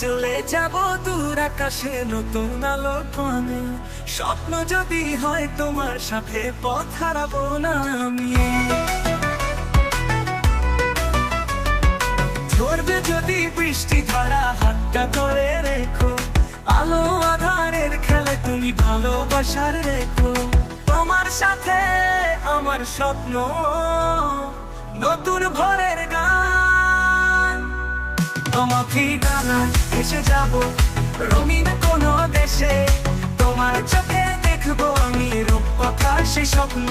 চলে যাব দূর আকাশে নতুন আলো পানে। স্বপ্ন যদি হয় তোমার সাথে, পথ হারাবো না আমি। ঝরবে যদি বৃষ্টি ধারা, হাতটা ধরে রেখো। আলো আধারের খেলে তুমি ভালোবাসার রেখো। তোমার সাথে আমার স্বপ্ন, নতুন ভোরের গান। তোমার ঠিকানায় এসে যাব রঙিন কোনো দেশে। তোমার চোখে দেখবো আমি রূপকথার সেই স্বপ্ন।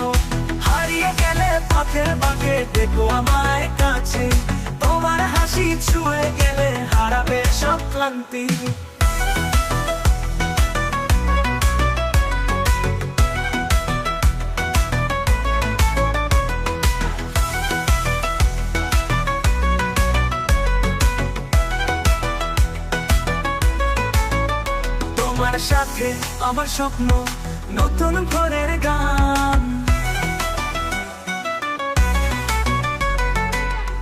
হারিয়ে গেলে পথের বাঁকে দেখো আমায় কাছে। তোমার হাসি ছুঁয়ে গেলে হারাবে সব ক্লান্তি। তোমার সাথে আমার স্বপ্ন, নতুন ভোরের গান।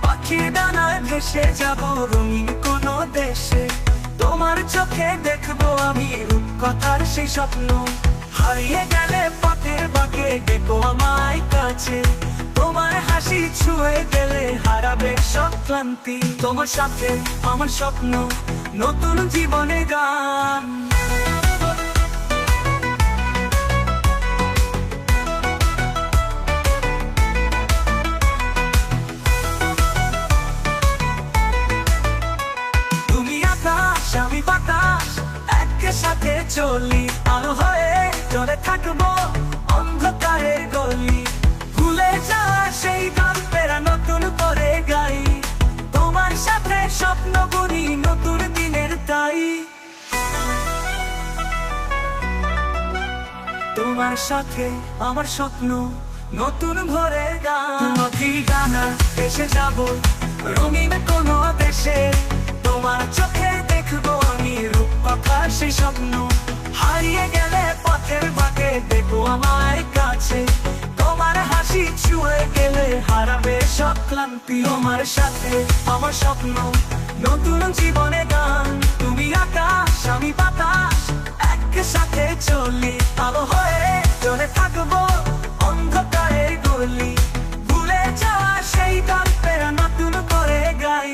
পাখির ডানায় ভেসে যাব রঙিন কোনো দেশে। তোমার চোখে দেখবো আমি রূপকথার সেই স্বপ্ন। হারিয়ে গেলে পথের বাঁকে দেখো আমায় কাছে। তোমার হাসি ছুঁয়ে গেলে হারাবে সব ক্লান্তি। তোমার সাথে আমার স্বপ্ন, নতুন জীবনে গান। আমি বাতাস একসাথে চলি, আলো হয়ে চলে থাকবো অন্ধকারের গলি। ভুলে যাওয়া সেই গল্পেরা নতুন করে গাই। তোমার সাথে স্বপ্ন বুনি নতুন দিনের তাই। তোমার সাথে আমার স্বপ্ন, নতুন ভোরের গান। তোমার ঠিকানা এসে যাব রঙিন কোনো দেশে। তোমার চোখে দেখবো আমি রূপকথার সেই স্বপ্ন। হারিয়ে গেলে পথের বাঁকে দেখো আমায় কাছে। তোমার হাসি ছুঁয়ে গেলে হারাবে সব ক্লান্তি। তোমার সাথে আমার স্বপ্ন, নতুন জীবনে গান। তুমি আকাশ আমি বাতাস একসাথে চলি, আলো হয়ে চলে থাকবো অন্ধকারের গলি। ভুলে যাওয়া সেই গল্পের নতুন করে গাই।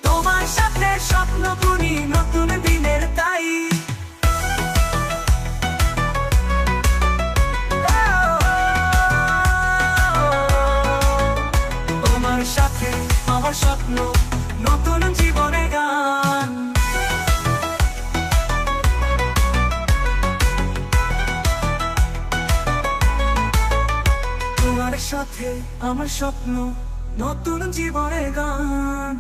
তোমার সাথে স্বপ্ন বুনি নতুন দিনের তাই। তোমার সাথে আমার স্বপ্ন, নতুন জীবনে গান। তোমার সাথে আমার স্বপ্ন, নতুন জীবনে গান।